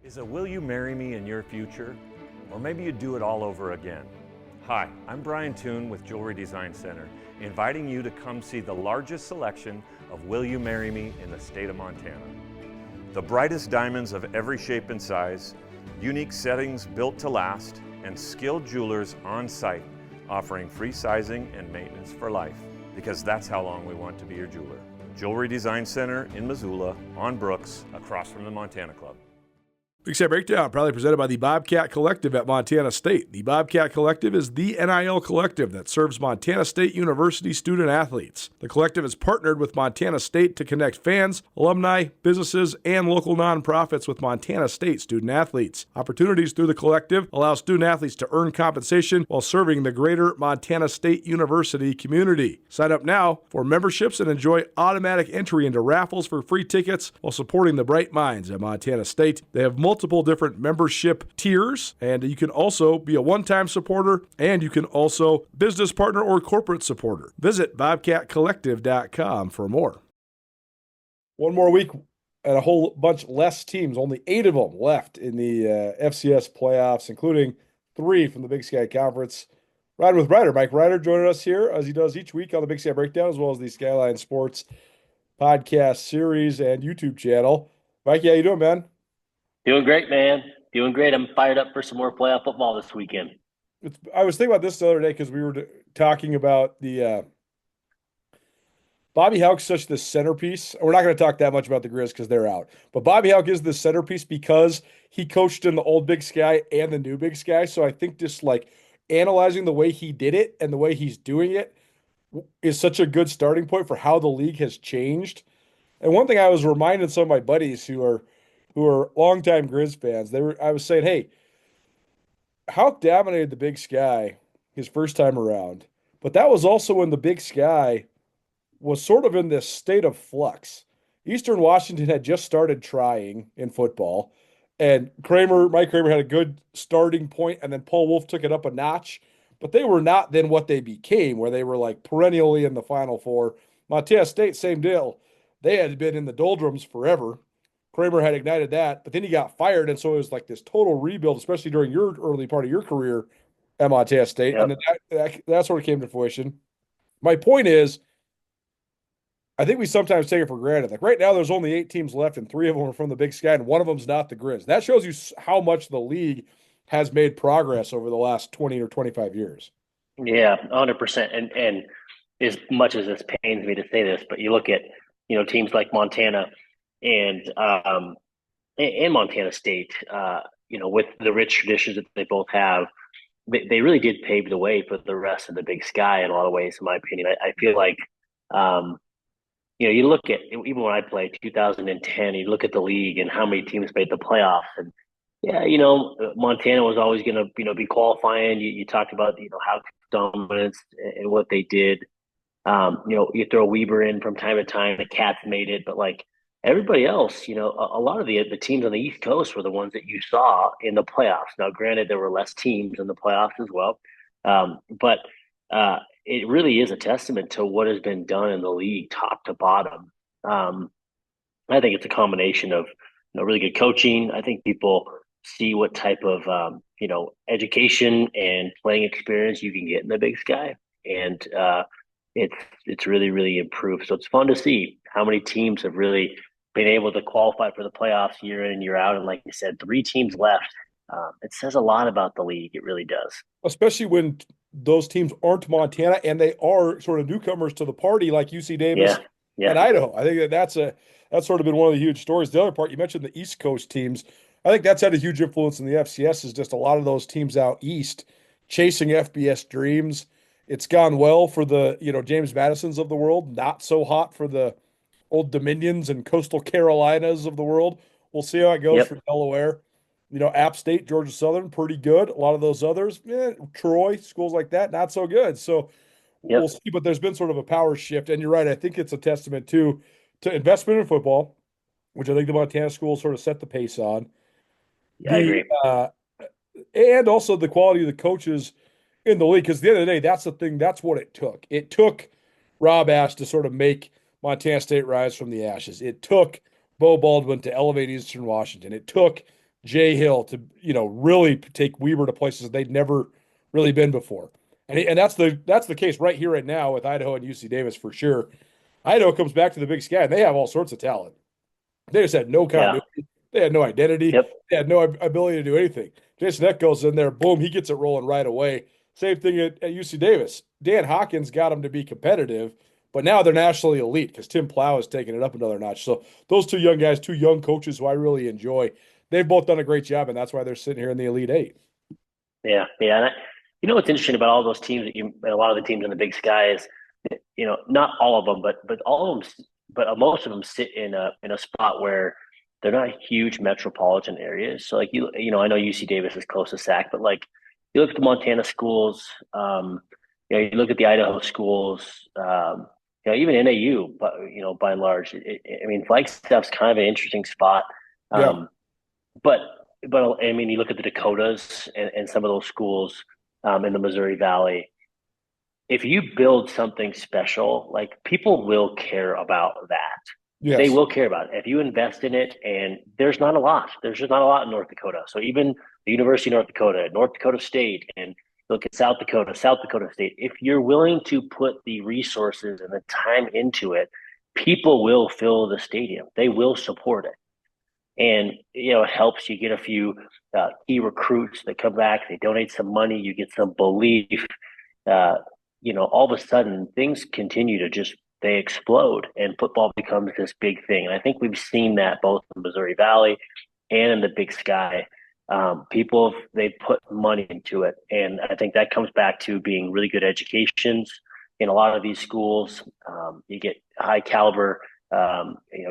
Is a will you marry me in your future? Or maybe you do it all over again. Hi, I'm Brian Toon with Jewelry Design Center, inviting you to come see the largest selection of Will You Marry Me in the state of Montana. The brightest diamonds of every shape and size, unique settings built to last, and skilled jewelers on site offering free sizing and maintenance for life, because that's how long we want to be your jeweler. Jewelry Design Center in Missoula, on Brooks, across from the Montana Club. Big Sky Breakdown, proudly presented by the Bobcat Collective at Montana State. The Bobcat Collective is the NIL collective that serves Montana State University student athletes. The collective has partnered with Montana State to connect fans, alumni, businesses, and local nonprofits with Montana State student athletes. Opportunities through the collective allow student athletes to earn compensation while serving the greater Montana State University community. Sign up now for memberships and enjoy automatic entry into raffles for free tickets while supporting the bright minds at Montana State. They have multiple different membership tiers, and you can also be a one-time supporter, and you can also business partner or corporate supporter. Visit bobcatcollective.com for more. One more week and a whole bunch less teams, only 8 of them left in the FCS playoffs, including 3 from the Big Sky Conference. Riding with Ryder. Mike Ryder joining us here as he does each week on the Big Sky Breakdown, as well as the Skyline Sports podcast series and YouTube channel. Mike, how you doing, man? Doing great, man. Doing great. I'm fired up for some more playoff football this weekend. I was thinking about this the other day because we were talking about the Bobby Houck's such the centerpiece. We're not going to talk that much about the Grizz because they're out. But Bobby Houck is the centerpiece because he coached in the old Big Sky and the new Big Sky. So I think just like analyzing the way he did it and the way he's doing it is such a good starting point for how the league has changed. And one thing I was reminding some of my buddies who are longtime Grizz fans, I was saying, hey, Houck dominated the Big Sky his first time around, but that was also when the Big Sky was sort of in this state of flux. Eastern Washington had just started trying in football, and Mike Kramer had a good starting point, and then Paul Wolf took it up a notch, but they were not then what they became, where they were like perennially in the Final Four. Montana State, same deal. They had been in the doldrums forever. Kramer had ignited that, but then he got fired, and so it was like this total rebuild, especially during your early part of your career at Montana State, Yep. and then that sort of came to fruition. My point is, I think we sometimes take it for granted. Like right now, there's only 8 teams left, and 3 of them are from the Big Sky, and one of them's not the Grizz. That shows you how much the league has made progress over the last 20 or 25 years. Yeah, 100%. And as much as this pains me to say this, but you look at teams like Montana and Montana State, with the rich traditions that they both have, they really did pave the way for the rest of the Big Sky in a lot of ways, in my opinion. I feel like, you look at, even when I played 2010, you look at the league and how many teams made the playoffs. And yeah, Montana was always going to, be qualifying. You talked about, how dominance and what they did. You throw Weber in from time to time, the Cats made it, but like, everybody else, a lot of the teams on the East Coast were the ones that you saw in the playoffs. Now, granted, there were less teams in the playoffs as well, but it really is a testament to what has been done in the league, top to bottom. I think it's a combination of really good coaching. I think people see what type of education and playing experience you can get in the Big Sky, and it's really, really improved. So it's fun to see how many teams have really been able to qualify for the playoffs year in and year out. And like you said, 3 teams left. It says a lot about the league. It really does. Especially when those teams aren't Montana and they are sort of newcomers to the party like UC Davis and Idaho. I think that's sort of been one of the huge stories. The other part, you mentioned the East Coast teams. I think that's had a huge influence in the FCS is just a lot of those teams out east chasing FBS dreams. It's gone well for the, James Madisons of the world, not so hot for the Old Dominions and Coastal Carolinas of the world. We'll see how it goes for Delaware. App State, Georgia Southern, pretty good. A lot of those others, Troy, schools like that, not so good. So we'll see, but there's been sort of a power shift. And you're right, I think it's a testament to investment in football, which I think the Montana schools sort of set the pace on. Yeah, I agree. And also the quality of the coaches in the league, because at the end of the day, that's the thing. That's what it took. It took Rob Ash to sort of make Montana State rise from the ashes. It took Bo Baldwin to elevate Eastern Washington. It took Jay Hill to, really take Weber to places they'd never really been before. And that's the case right here, right now with Idaho and UC Davis for sure. Idaho comes back to the Big Sky and they have all sorts of talent. They just had no Yeah. continuity. They had no identity. Yep. They had no ability to do anything. Jason Eck goes in there, boom, he gets it rolling right away. Same thing at UC Davis. Dan Hawkins got them to be competitive, but now they're nationally elite because Tim Plow has taken it up another notch. So those two young guys, two young coaches who I really enjoy, they've both done a great job, and that's why they're sitting here in the Elite Eight. Yeah. Yeah. And what's interesting about all those teams and a lot of the teams in the Big Sky is, not all of them, but all of them, but most of them sit in a spot where they're not huge metropolitan areas. So like I know UC Davis is close to SAC, but like you look at the Montana schools, you look at the Idaho schools, even NAU, but by and large, I mean Flagstaff's kind of an interesting spot. Yeah. Um, but I mean, you look at the Dakotas and some of those schools in the Missouri Valley. If you build something special, like people will care about that. They Yes. will care about it. If you invest in it, and there's not a lot. There's just not a lot in North Dakota. So even the University of North Dakota State, and look at South Dakota State. If you're willing to put the resources and the time into it, people will fill the stadium. They will support it. And it helps you get a few key recruits that come back. They donate some money. You get some belief. Uh, all of a sudden things continue to just they explode, and football becomes this big thing. And I think we've seen that both in Missouri Valley and in the Big Sky. People they put money into it, and I think that comes back to being really good educations in a lot of these schools. You get high caliber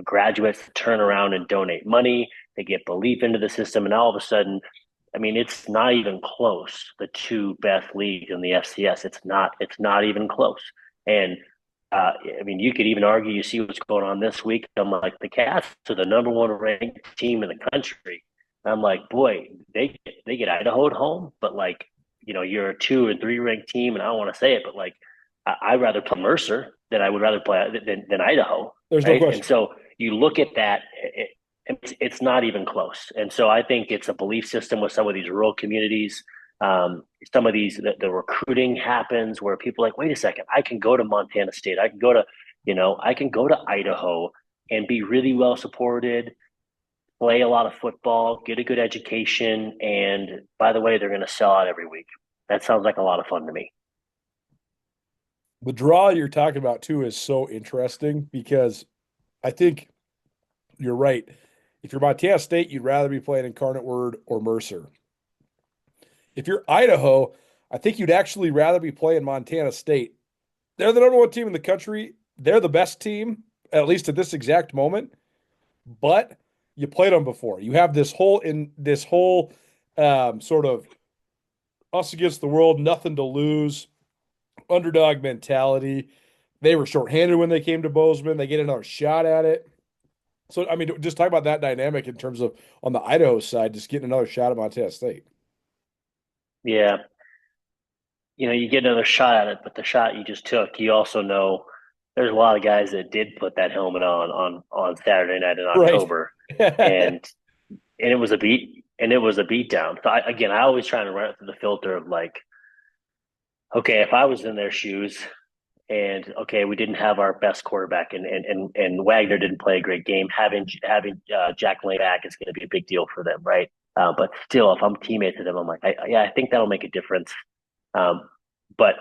graduates turn around and donate money. They get belief into the system, and all of a sudden, I mean, it's not even close. The two best leagues in the FCS, it's not. It's not even close. And I mean, you could even argue. You see what's going on this week. I'm like, the Cats are the number one ranked team in the country. I'm like, boy, they get Idaho at home, but like, you're a 2 and 3 ranked team, and I don't want to say it, but like, I'd rather play Mercer than I would rather play than Idaho, There's no right? And question. so you look at that. It's not even close. And so I think it's a belief system with some of these rural communities. Some of these, the recruiting happens where people are like, wait a second, I can go to Montana State. I can go to Idaho and be really well supported, play a lot of football, get a good education. And by the way, they're going to sell out every week. That sounds like a lot of fun to me. The draw you're talking about too is so interesting because I think you're right. If you're Montana State, you'd rather be playing Incarnate Word or Mercer. If you're Idaho, I think you'd actually rather be playing Montana State. They're the number one team in the country. They're the best team, at least at this exact moment. But you played them before. You have this whole sort of us against the world, nothing to lose, underdog mentality. They were shorthanded when they came to Bozeman. They get another shot at it. So, I mean, just talk about that dynamic in terms of on the Idaho side, just getting another shot at Montana State. Yeah. You get another shot at it, but the shot you just took, you also know there's a lot of guys that did put that helmet on Saturday night in Right. October, and it was a beat down. So I always try to run it through the filter of like, okay, if I was in their shoes, and okay, we didn't have our best quarterback, and Wagner didn't play a great game. Having Jack Lane back is going to be a big deal for them, right? But still, if I'm teammates with them, I'm like, I think that'll make a difference. But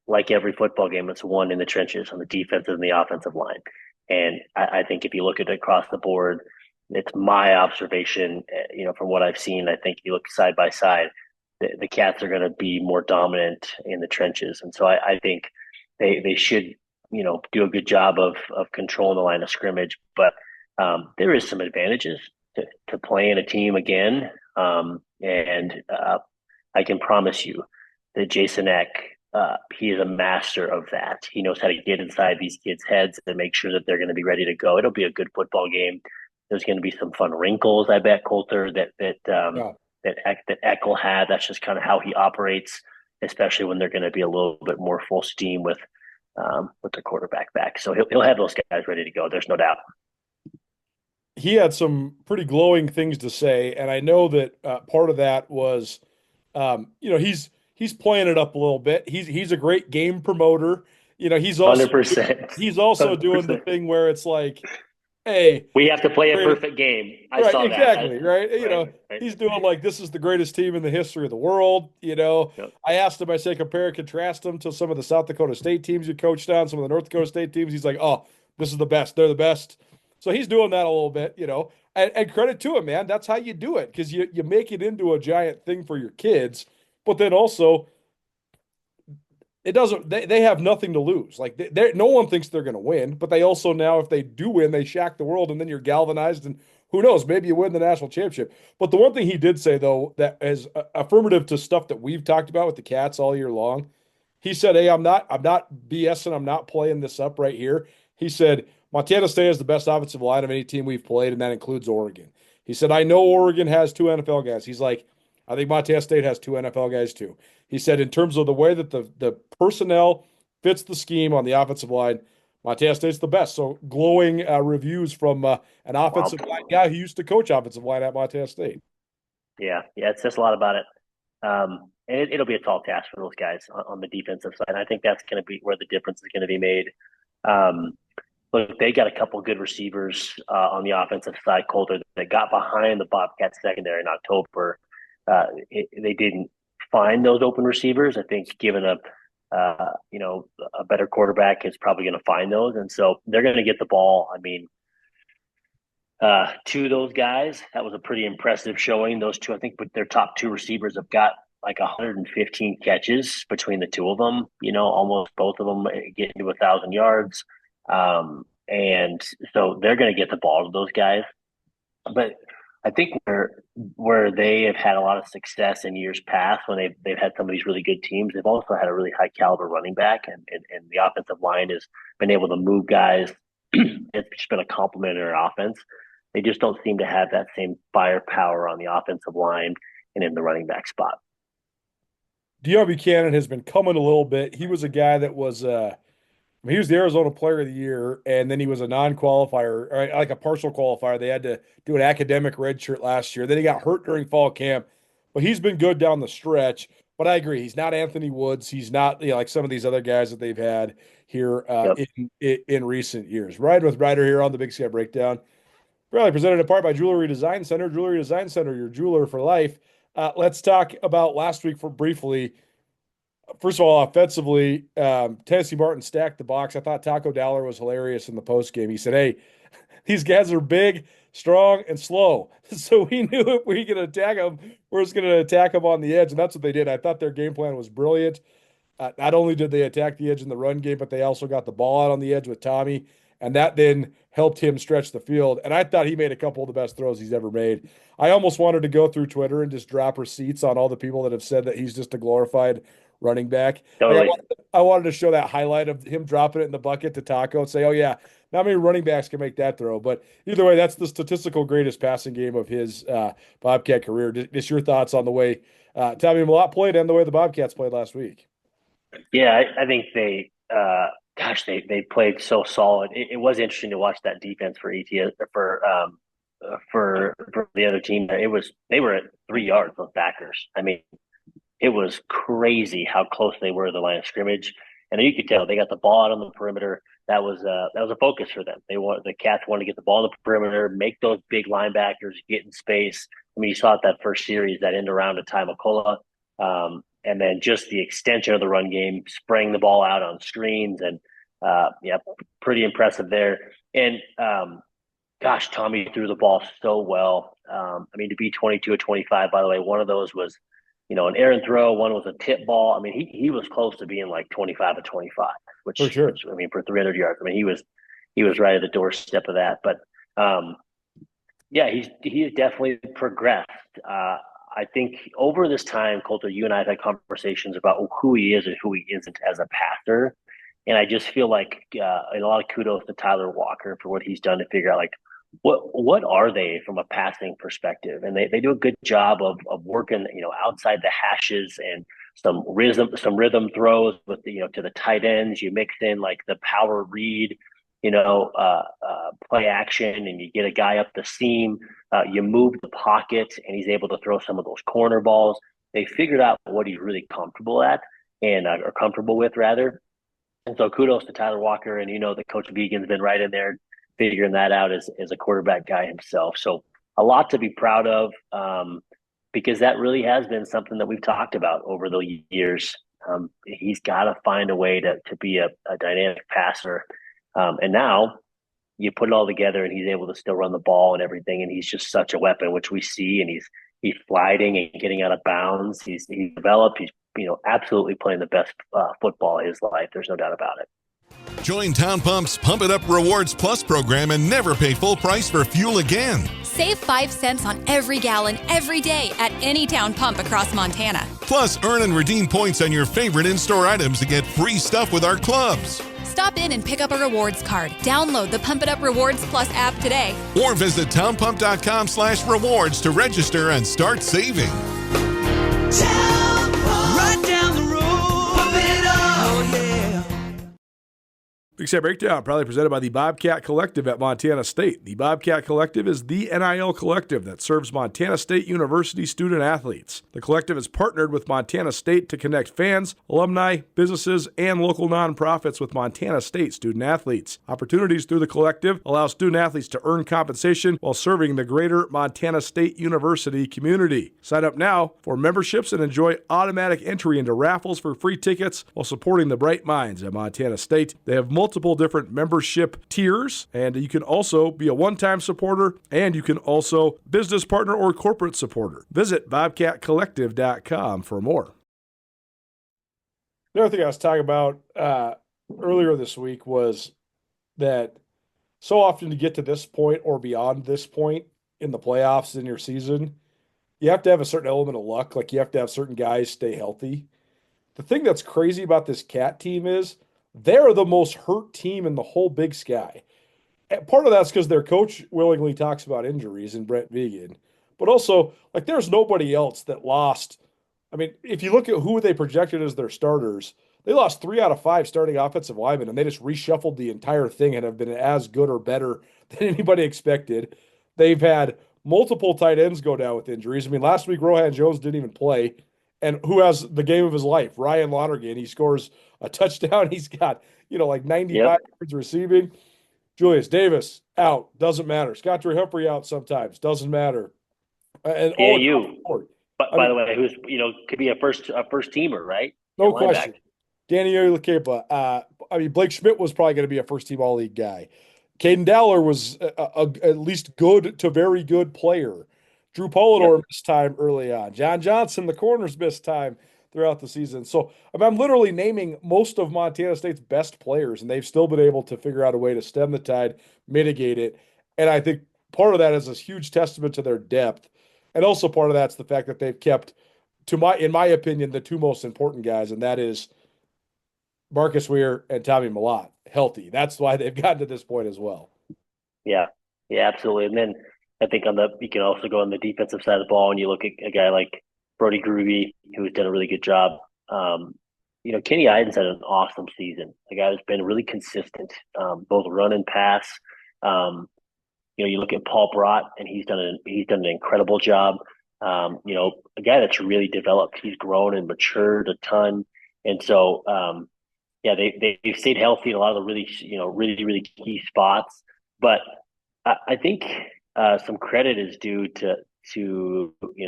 like every football game, it's won in the trenches on the defensive and the offensive line. And I think if you look at it across the board, it's my observation, from what I've seen. I think you look side by side, the Cats are going to be more dominant in the trenches. And so I think they should, do a good job of controlling the line of scrimmage. But there is some advantages to playing a team again. And I can promise you that Jason Eck, he is a master of that. He knows how to get inside these kids' heads and make sure that they're going to be ready to go. It'll be a good football game. There's going to be some fun wrinkles, I bet, Colter, Yeah. that Eck will have. That's just kind of how he operates, especially when they're going to be a little bit more full steam with the quarterback back. So he'll have those guys ready to go. There's no doubt. he had some pretty glowing things to say, and I know that part of that was, he's playing it up a little bit. He's a great game promoter. He's also 100%. he's also doing the 100%. thing where it's like, hey, We have to play a great, perfect game. I right, saw that. exactly, right. Right. Right. He's doing like this is the greatest team in the history of the world. Yep. I asked him, I say, compare and contrast him to some of the South Dakota State teams you coached on, some of the North Dakota State teams. He's like, oh, this is the best. They're the best. So he's doing that a little bit, and credit to him, man. That's how you do it because you make it into a giant thing for your kids, but then also it doesn't they have nothing to lose. Like no one thinks they're going to win, but they also now if they do win, they shack the world and then you're galvanized and who knows, maybe you win the national championship. But the one thing he did say though that is affirmative to stuff that we've talked about with the Cats all year long. He said, "Hey, I'm not BSing, I'm not playing this up right here." He said, "Montana State has the best offensive line of any team we've played and that includes Oregon." He said, "I know Oregon has two NFL guys." He's like, "I think Montana State has two NFL guys too." He said, in terms of the way that the personnel fits the scheme on the offensive line, Montana State's the best. So glowing reviews from an Wow. offensive line guy who used to coach offensive line at Montana State. Yeah. Yeah. It says a lot about it. And it'll be a tall task for those guys on the defensive side. And I think that's going to be where the difference is going to be made. Um, Look, they got a couple good receivers on the offensive side, Colter, that got behind the Bobcats secondary in October. They didn't find those open receivers. I think given a better quarterback is probably going to find those. And so they're going to get the ball. I mean, to those guys, that was a pretty impressive showing. Those two, I think, but their top two receivers have got like 115 catches between the two of them. Almost both of them get into 1,000 yards. And so they're going to get the ball to those guys. But I think where they have had a lot of success in years past when they've had some of these really good teams, they've also had a really high caliber running back, and the offensive line has been able to move guys. It's just been a compliment in their offense. They just don't seem to have that same firepower on the offensive line and in the running back spot. Deion Buchanan has been coming a little bit. He was a guy that was he was the Arizona Player of the Year, and then he was a non-qualifier, or like a partial qualifier. They had to do an academic redshirt last year. Then he got hurt during fall camp, but he's been good down the stretch. But I agree, he's not Anthony Woods. He's not like some of these other guys that they've had here Yep. in recent years. Riding with Ryder here on the Big Sky Breakdown. Really presented in part by Jewelry Design Center. Jewelry Design Center, your jeweler for life. Let's talk about last week for briefly. First of all, offensively, Tennessee Martin stacked the box. I thought Taco Dowler was hilarious in the post game. He said, "Hey, these guys are big, strong, and slow." So we knew if we could attack them, we're just going to attack them on the edge, and that's what they did. I thought their game plan was brilliant. Not only did they attack the edge in the run game, but they also got the ball out on the edge with Tommy, and that then helped him stretch the field. And I thought he made a couple of the best throws he's ever made. I almost wanted to go through Twitter and just drop receipts on all the people that have said that he's just a glorified running back. Like Totally. I wanted to show that highlight of him dropping it in the bucket to Taco and say, "Oh yeah, not many running backs can make that throw." But either way, that's the statistical greatest passing game of his Bobcat career. Just your thoughts on the way Tommy Mellott played and the way the Bobcats played last week. Yeah, I think they played so solid. It was interesting to watch that defense for ETS for the other team. They were at 3 yards, those backers. I mean, it was crazy how close they were to the line of scrimmage, and you could tell they got the ball out on the perimeter. That was a focus for them. The Cats wanted to get the ball on the perimeter, make those big linebackers get in space. I mean, you saw it that first series, that end around to Ty McCullough, and then just the extension of the run game, spraying the ball out on screens, and yeah, pretty impressive there. And gosh, Tommy threw the ball so well. I mean, to be 22 or 25, by the way, one of those was, an errant throw. One was a tip ball. I mean, he was close to being like 25 to 25, For sure. which I mean, for 300 yards. I mean, he was right at the doorstep of that. But yeah, he has definitely progressed. I think over this time, Colter, you and I have had conversations about who he is and who he isn't as a passer. And I just feel like a lot of kudos to Tyler Walker for what he's done to figure out like what are they from a passing perspective, and they do a good job of working outside the hashes and some rhythm throws with to the tight ends. You mix in like the power read, play action, and you get a guy up the seam. You move the pocket, and he's able to throw some of those corner balls. They figured out what he's really comfortable at and or comfortable with rather. And so kudos to Tyler Walker, and that Coach Vegan's been right in there figuring that out as a quarterback guy himself. So a lot to be proud of, because that really has been something that we've talked about over the years. He's got to find a way to be a dynamic passer. And now you put it all together, and he's able to still run the ball and everything. And he's just such a weapon, which we see. And he's sliding and getting out of bounds. He's developed. He's absolutely playing the best football of his life. There's no doubt about it. Join Town Pump's Pump It Up Rewards Plus program and never pay full price for fuel again. Save 5 cents on every gallon every day at any Town Pump across Montana. Plus, earn and redeem points on your favorite in-store items to get free stuff with our clubs. Stop in and pick up a rewards card. Download the Pump It Up Rewards Plus app today. Or visit townpump.com/rewards to register and start saving. Town Pump. Right down the road. Pump it up. Oh, yeah. Big Sky Breakdown, proudly presented by the Bobcat Collective at Montana State. The Bobcat Collective is the NIL collective that serves Montana State University student athletes. The collective is partnered with Montana State to connect fans, alumni, businesses, and local nonprofits with Montana State student athletes. Opportunities through the collective allow student athletes to earn compensation while serving the greater Montana State University community. Sign up now for memberships and enjoy automatic entry into raffles for free tickets while supporting the bright minds at Montana State. They have multiple different membership tiers, and you can also be a one-time supporter, and you can also business partner or corporate supporter. Visit bobcatcollective.com for more. The other thing I was talking about earlier this week was that so often to get to this point or beyond this point in the playoffs in your season, you have to have a certain element of luck. Like you have to have certain guys stay healthy. The thing that's crazy about this Cat team is they're the most hurt team in the whole Big Sky. And part of that's because their coach willingly talks about injuries in Brent Vegan. But also, like, there's nobody else that lost. I mean, if you look at who they projected as their starters, they lost 3 out of 5 starting offensive linemen, and they just reshuffled the entire thing and have been as good or better than anybody expected. They've had multiple tight ends go down with injuries. I mean, last week, Rohan Jones didn't even play. And who has the game of his life? Ryan Lonergan. He scores a touchdown. He's got, like 95 yards receiving. Julius Davis out. Doesn't matter. Scott Humphrey out sometimes. Doesn't matter. And by the way, who's could be a first teamer, right? No question. Danny Lakepa. Blake Schmidt was probably going to be a first team all league guy. Caden Dowler was at least good to very good player. Drew Polidor missed time early on. John Johnson, the corners, missed time throughout the season. So I'm literally naming most of Montana State's best players, and they've still been able to figure out a way to stem the tide, mitigate it. And I think part of that is a huge testament to their depth. And also part of that's the fact that they've kept, in my opinion, the 2 most important guys, and that is Marcus Weir and Tommy Malott, healthy. That's why they've gotten to this point as well. Yeah, absolutely. And then I think you can also go on the defensive side of the ball, and you look at a guy like Brody Groovy, who's done a really good job. Kenny Iden's had an awesome season. A guy that's been really consistent, both run and pass. You look at Paul Brott, and he's done an incredible job. A guy that's really developed. He's grown and matured a ton, and so they've stayed healthy in a lot of the really key spots. But I think some credit is due to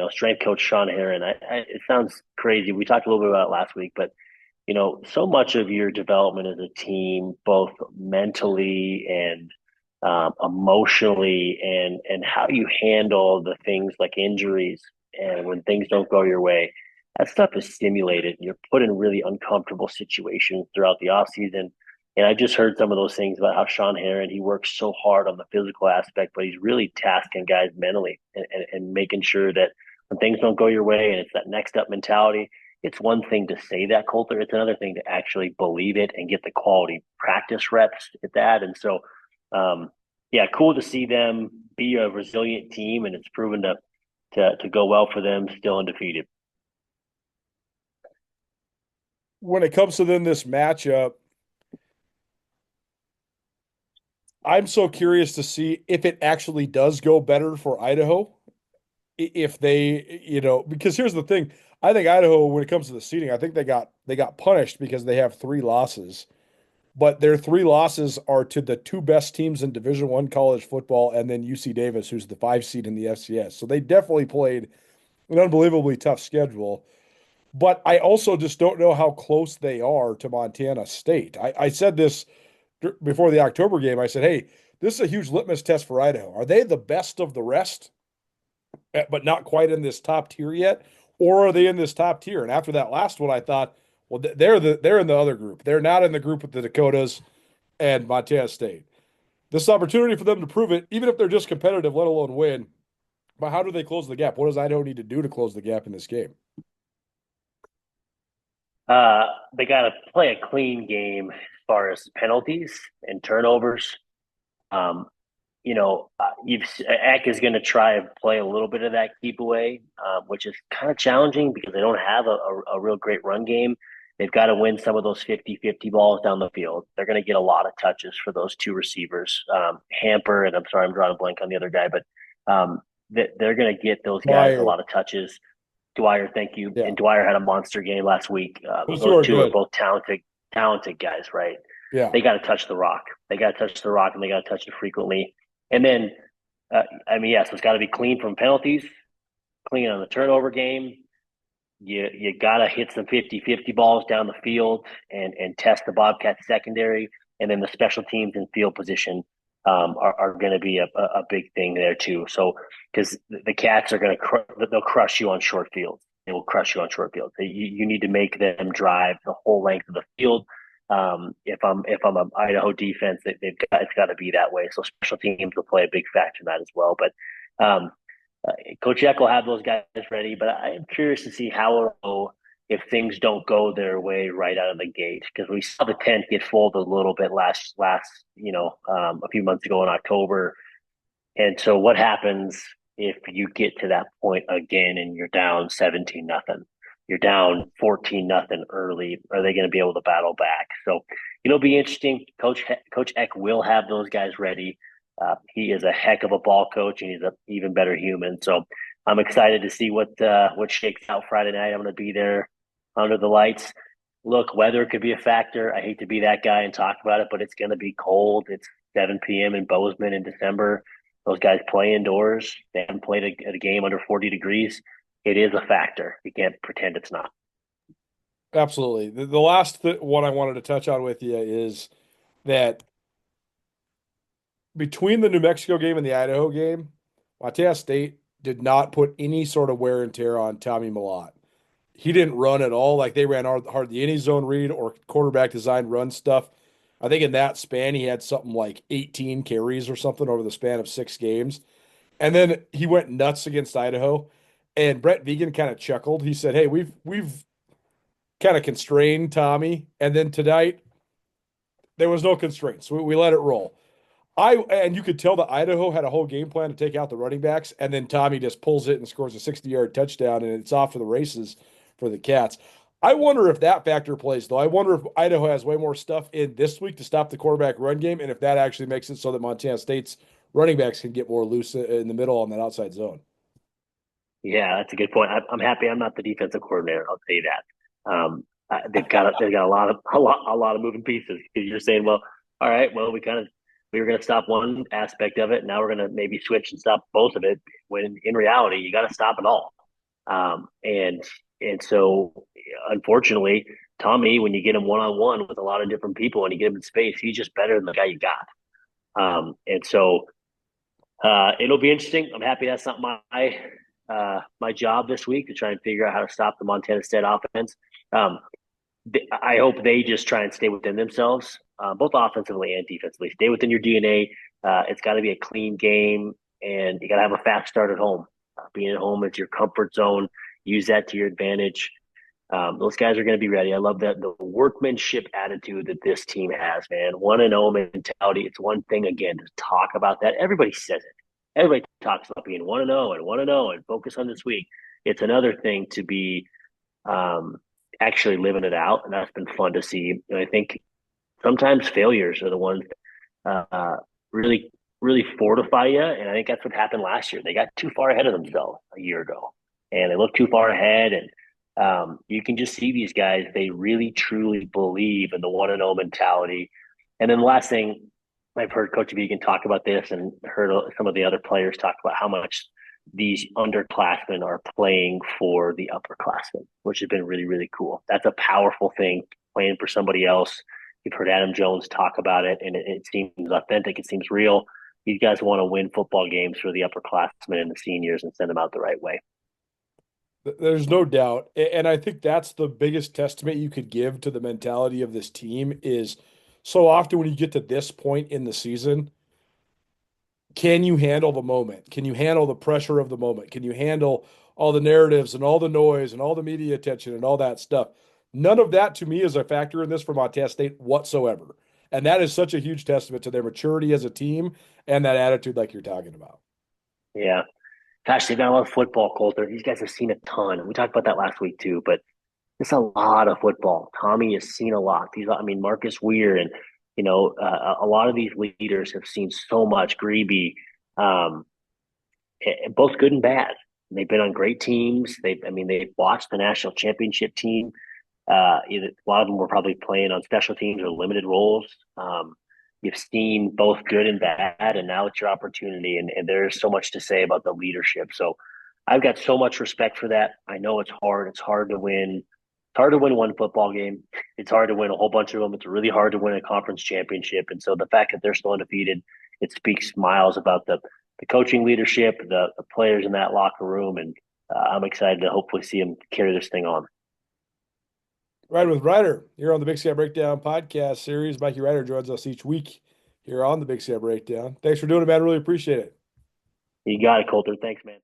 strength coach Sean Herron. It sounds crazy. We talked a little bit about it last week, but so much of your development as a team, both mentally and emotionally, and how you handle the things like injuries and when things don't go your way, that stuff is stimulated. You're put in really uncomfortable situations throughout the off season. And I just heard some of those things about how Sean Herron, he works so hard on the physical aspect, but he's really tasking guys mentally and making sure that when things don't go your way and it's that next up mentality, it's one thing to say that, Colter. It's another thing to actually believe it and get the quality practice reps at that. And so, cool to see them be a resilient team, and it's proven to go well for them, still undefeated. When it comes to then this matchup, I'm so curious to see if it actually does go better for Idaho. If they, because here's the thing. I think Idaho, when it comes to the seeding, I think they got punished because they have 3 losses. But their 3 losses are to the 2 best teams in Division I college football, and then UC Davis, who's the 5 seed in the FCS. So they definitely played an unbelievably tough schedule. But I also just don't know how close they are to Montana State. I said this before the October game. I said, hey, this is a huge litmus test for Idaho. Are they the best of the rest, but not quite in this top tier yet? Or are they in this top tier? And after that last one, I thought, well, they're in the other group. They're not in the group with the Dakotas and Montana State. This is an opportunity for them to prove it, even if they're just competitive, let alone win. But how do they close the gap? What does Idaho need to do to close the gap in this game? They got to play a clean game as far as penalties and turnovers. Um, Eck is going to try and play a little bit of that keep away, which is kind of challenging because they don't have a real great run game. They've got to win some of those 50-50 balls down the field. They're going to get a lot of touches for those 2 receivers, Hamper, and I'm sorry, I'm drawing a blank on the other guy, but they're going to get those guys Dwyer. a lot of touches. Dwyer, thank you. Yeah. And Dwyer had a monster game last week. Those Those two two are are good. both talented guys, right? Yeah. They got to touch the rock. They got to touch the rock, and they got to touch it frequently. And then, yes, it's got to be clean from penalties, clean on the turnover game. You got to hit some 50-50 balls down the field and test the Bobcats secondary. And then the special teams and field position are going to be a big thing there too. So because the Cats are going to they'll crush you on short fields. They will crush you on short fields. You need to make them drive the whole length of the field. If I'm an Idaho defense, it's got to be that way. So special teams will play a big factor in that as well. But Coach Eck will have those guys ready, but I am curious to see how it'll go if things don't go their way right out of the gate, because we saw the tent get folded a little bit last a few months ago in October. And so what happens if you get to that point again and you're down 17-0? You're down 14-0 early. Are they going to be able to battle back? So it'll be interesting. Coach Eck will have those guys ready. He is a heck of a ball coach, and he's an even better human. So I'm excited to see what shakes out Friday night. I'm going to be there under the lights. Look, weather could be a factor. I hate to be that guy and talk about it, but it's going to be cold. It's 7 p.m. in Bozeman in December. Those guys play indoors. They haven't played a game under 40 degrees. It is a factor. You can't pretend it's not. Absolutely. The last one I wanted to touch on with you is that between the New Mexico game and the Idaho game, Montana State did not put any sort of wear and tear on Tommy Mellott. He didn't run at all. Like they ran hardly any zone read or quarterback design run stuff. I think in that span, he had something like 18 carries or something over the span of 6 games. And then he went nuts against Idaho. And Brett Vegan kind of chuckled. He said, hey, we've kind of constrained Tommy. And then tonight, there was no constraints. We let it roll. And you could tell that Idaho had a whole game plan to take out the running backs, and then Tommy just pulls it and scores a 60-yard touchdown, and it's off to the races for the Cats. I wonder if that factor plays, though. I wonder if Idaho has way more stuff in this week to stop the quarterback run game, and if that actually makes it so that Montana State's running backs can get more loose in the middle on that outside zone. Yeah, that's a good point. I'm happy I'm not the defensive coordinator. I'll tell you that. They've got a lot of moving pieces. Because you're saying, well, all right, well, we were going to stop one aspect of it. Now we're going to maybe switch and stop both of it. When in reality, you got to stop it all. And so, unfortunately, Tommy, when you get him one-on-one with a lot of different people and you get him in space, he's just better than the guy you got. And so it'll be interesting. I'm happy that's not my job this week to try and figure out how to stop the Montana State offense. I hope they just try and stay within themselves, both offensively and defensively. Stay within your DNA. It's got to be a clean game, and you got to have a fast start at home. Being at home is your comfort zone. Use that to your advantage. Those guys are going to be ready. I love that the workmanship attitude that this team has, man. 1-0 mentality. It's one thing, again, to talk about that. Everybody says it. Everybody talks about being 1-0 and 1-0 and focus on this week. It's another thing to be actually living it out, and that's been fun to see. And I think sometimes failures are the ones really, really fortify you. And I think that's what happened last year. They got too far ahead of themselves a year ago, and they looked too far ahead. And you can just see these guys; they really, truly believe in the 1-0 mentality. And then the last thing, I've heard Coach Vegan talk about this, and heard some of the other players talk about how much these underclassmen are playing for the upperclassmen, which has been really, really cool. That's a powerful thing, playing for somebody else. You've heard Adam Jones talk about it, and it seems authentic. It seems real. These guys want to win football games for the upperclassmen and the seniors and send them out the right way. There's no doubt. And I think that's the biggest testament you could give to the mentality of this team is so often when you get to this point in the season, can you handle the moment? Can you handle the pressure of the moment? Can you handle all the narratives and all the noise and all the media attention and all that stuff? None of that to me is a factor in this for Montana State whatsoever. And that is such a huge testament to their maturity as a team and that attitude like you're talking about. Yeah. Gosh, they've got a lot of football, Colter. These guys have seen a ton. We talked about that last week too, but it's a lot of football. Tommy has seen a lot. Marcus Weir and a lot of these leaders have seen so much. Greeby, um, both good and bad. They've been on great teams. They've watched the national championship team. A lot of them were probably playing on special teams or limited roles. You've seen both good and bad, and now it's your opportunity. And there's so much to say about the leadership. So I've got so much respect for that. I know it's hard. It's hard to win. It's hard to win one football game. It's hard to win a whole bunch of them. It's really hard to win a conference championship. And so the fact that they're still undefeated, it speaks miles about the coaching leadership, the players in that locker room. And I'm excited to hopefully see them carry this thing on. Riding with Ryder here on the Big Sky Breakdown podcast series. Mikey Ryder joins us each week here on the Big Sky Breakdown. Thanks for doing it, man. Really appreciate it. You got it, Colter. Thanks, man.